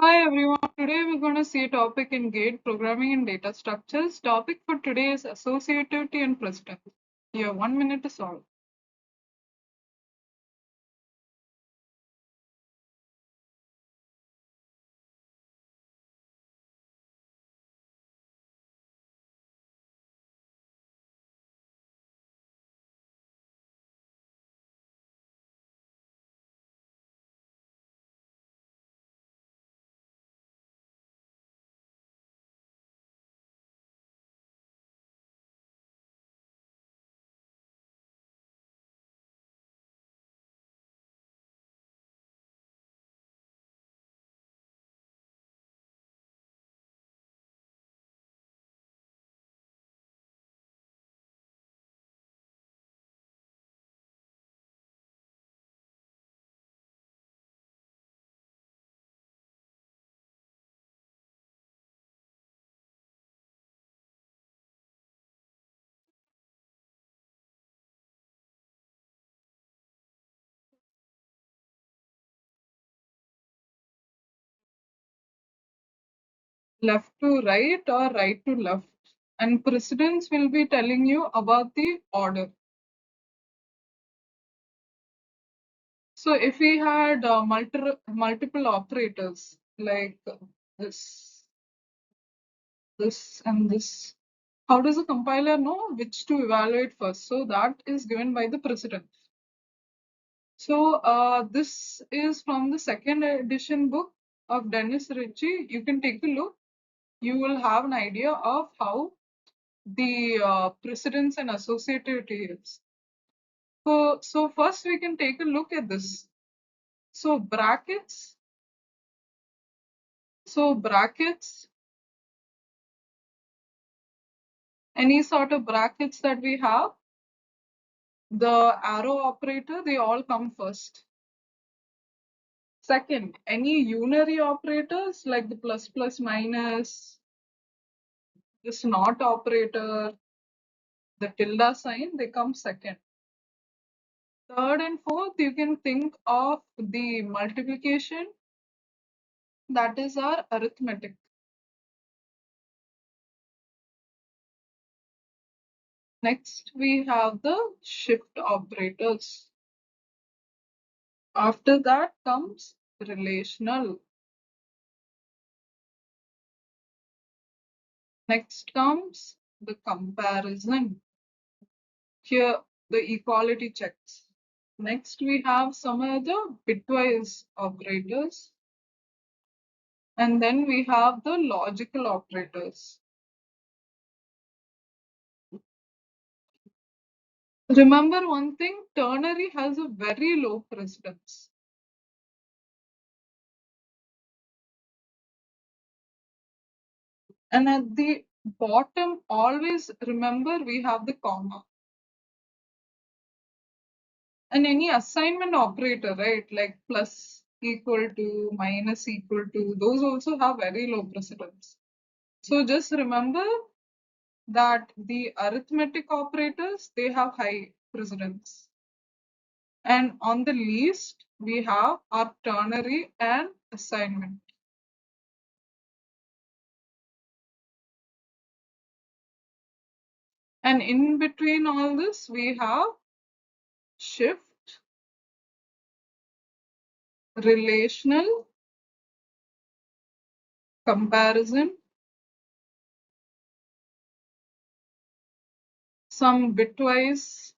Hi everyone, today we're going to see a topic in GATE, Programming and Data Structures. Topic for today is Associativity and Precedence. You have 1 minute to solve. Left to right or right to left. And precedence will be telling you about the order. So if we had multiple operators like this, this and this, how does the compiler know which to evaluate first? So that is given by the precedence. So this is from the second edition book of Dennis Ritchie. You can take a look. You will have an idea of how the precedence and associativity is. So first we can take a look at this. So brackets. So brackets, any sort of brackets that we have, the arrow operator, they all come first. Second, any unary operators like the plus plus minus, this not operator, the tilde sign, they come second. Third and fourth, you can think of the multiplication, that is our arithmetic. Next, we have the shift operators. After that comes relational. Next comes the comparison. Here, the equality checks. Next, we have some other bitwise operators. And then we have the logical operators. Remember one thing, ternary has a very low precedence. And at the bottom, always remember we have the comma. And any assignment operator, right, like plus equal to, minus equal to, those also have very low precedence. So just remember that the arithmetic operators, they have high precedence. And on the least, we have our ternary and assignment. And in between all this, we have shift, relational, comparison, some bitwise,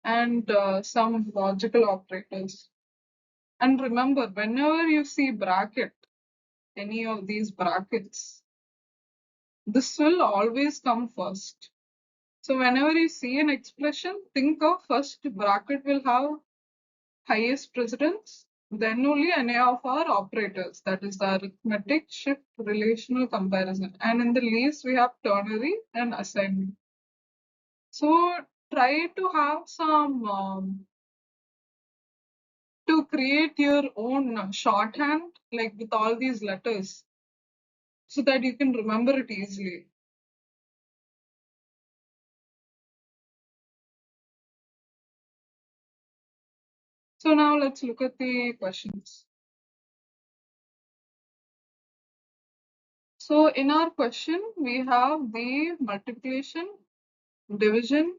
and some logical operators. And remember, whenever you see bracket, any of these brackets, this will always come first. So whenever you see an expression, think of first bracket will have highest precedence, then only any of our operators, that is the arithmetic, shift, relational, comparison. And in the least, we have ternary and assignment. So try to have some, to create your own shorthand, like with all these letters, so that you can remember it easily. So now let's look at the questions. So in our question, we have the multiplication, division,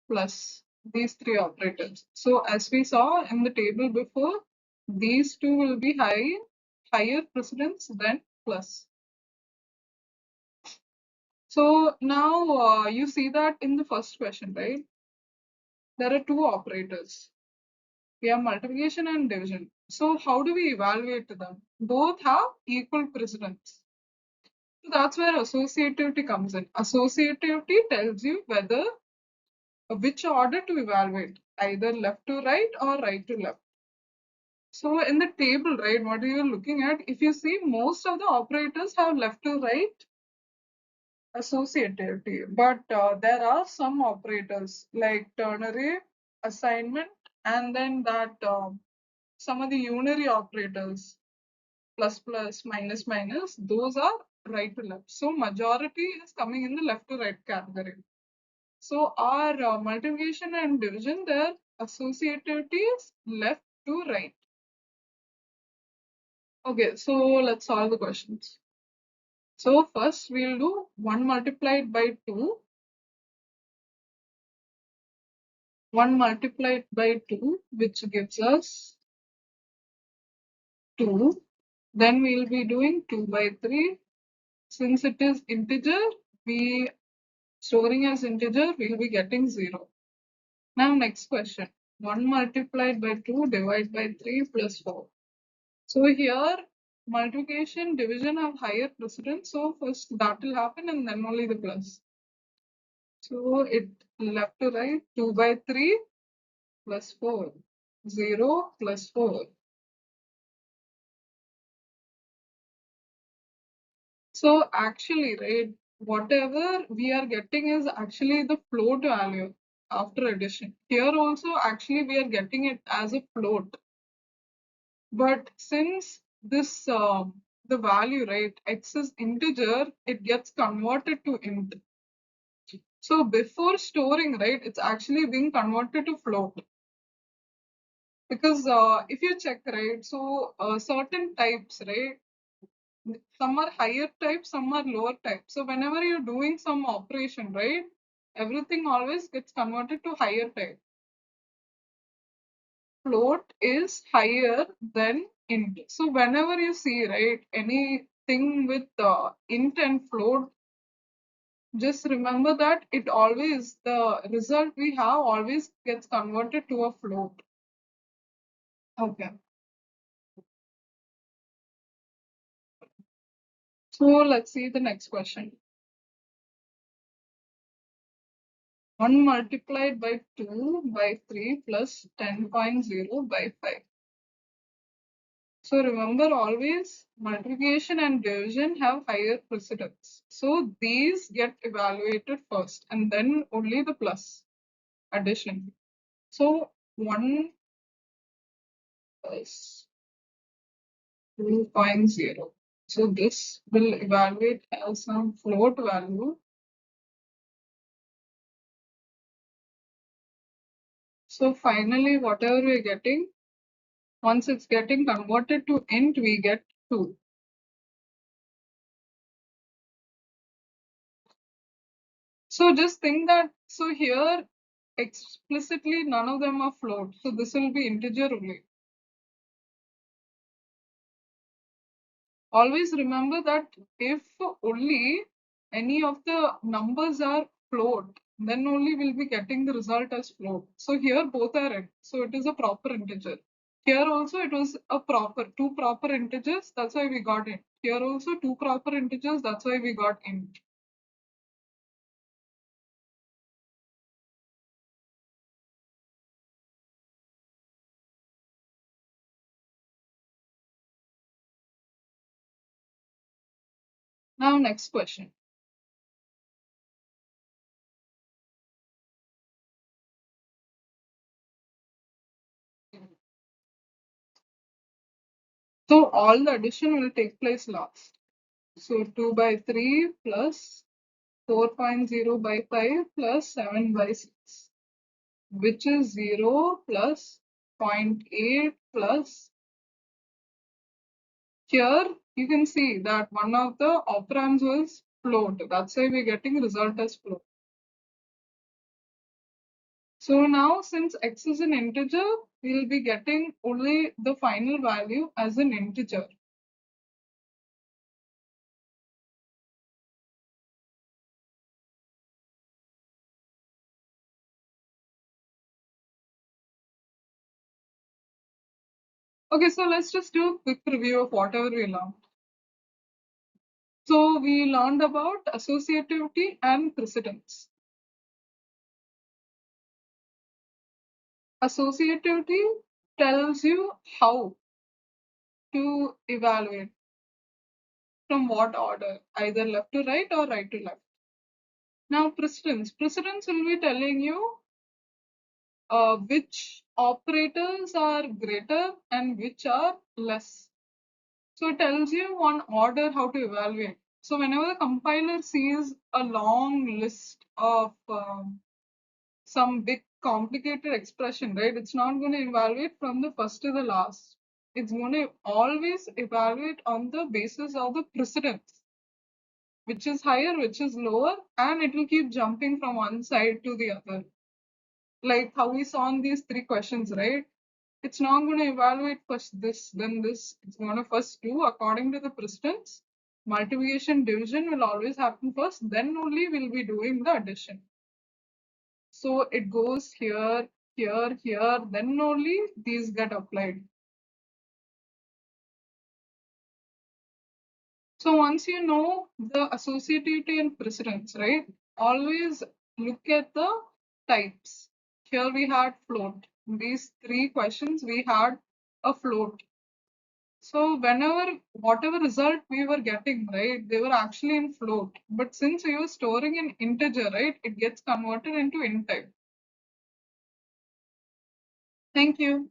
plus these three operators. So as we saw in the table before, these two will be higher precedence than plus. So now you see that in the first question, right? There are two operators. We have multiplication and division. So how do we evaluate them? Both have equal precedence. So that's where associativity comes in. Associativity tells you whether which order to evaluate, either left to right or right to left. So in the table, right, what you're looking at, if you see most of the operators have left to right associativity, but there are some operators like ternary, assignment, and then that some of the unary operators, plus plus, minus minus, those are right to left. So majority is coming in the left to right category. So our multiplication and division, their associativity is left to right. Okay, so let's solve the questions. So first we'll do 1 multiplied by 2. 1 multiplied by 2, which gives us 2. Then we'll be doing 2 by 3. Since it is integer, we storing as integer, we'll be getting 0. Now next question. 1 multiplied by 2 divided by 3 plus 4. So here multiplication, division have higher precedence. So first that will happen and then only the plus. So it left to right, 2 by 3 plus 4. 0 plus 4. So actually, right, whatever we are getting is actually the float value after addition. Here also actually we are getting it as a float. But since this the value, right, x is integer, it gets converted to int. So before storing, right, it's actually being converted to float. Because if you check, right, so certain types, right, some are higher type, some are lower type. So whenever you're doing some operation, right, everything always gets converted to higher type. Float is higher than int. So whenever you see, right, anything with int and float, just remember that it always, the result we have always gets converted to a float. Okay. So let's see the next question. 1 multiplied by 2 by 3 plus 10.0 by 5. So remember always multiplication and division have higher precedence. So these get evaluated first and then only the plus addition. So 1 plus 2.0. So this will evaluate as some float value. So finally, whatever we're getting, once it's getting converted to int, we get 2. So just think that, so here explicitly none of them are float. So this will be integer only. Always remember that if only any of the numbers are float, then only we'll be getting the result as float. So here both are int. So it is a proper integer. Here also it was a proper, two proper integers. That's why we got int. Here also two proper integers. That's why we got int. Now next question. So all the addition will take place last. So 2 by 3 plus 4.0 by 5 plus 7 by 6, which is 0 plus 0.8 plus Here you can see that one of the operands was float. That's why we're getting result as float. So now since x is an integer, we'll be getting only the final value as an integer. Okay, so let's just do a quick review of whatever we learned. So we learned about associativity and precedence. Associativity tells you how to evaluate from what order, either left to right or right to left. Now precedence will be telling you which operators are greater and which are less. So it tells you on order how to evaluate. So whenever the compiler sees a long list of some big complicated expression, right? It's not going to evaluate from the first to the last. It's going to always evaluate on the basis of the precedence, which is higher, which is lower, and it will keep jumping from one side to the other. Like how we saw in these three questions, right? It's not going to evaluate first this, then this. It's going to first do according to the precedence. Multiplication division will always happen first, then only we'll be doing the addition. So it goes here, here, here, then only these get applied. So once you know the associativity and precedence, right? Always look at the types. Here we had float. In these three questions, we had a float. So whenever, whatever result we were getting, right, they were actually in float. But since we were storing an integer, right, it gets converted into int type. Thank you.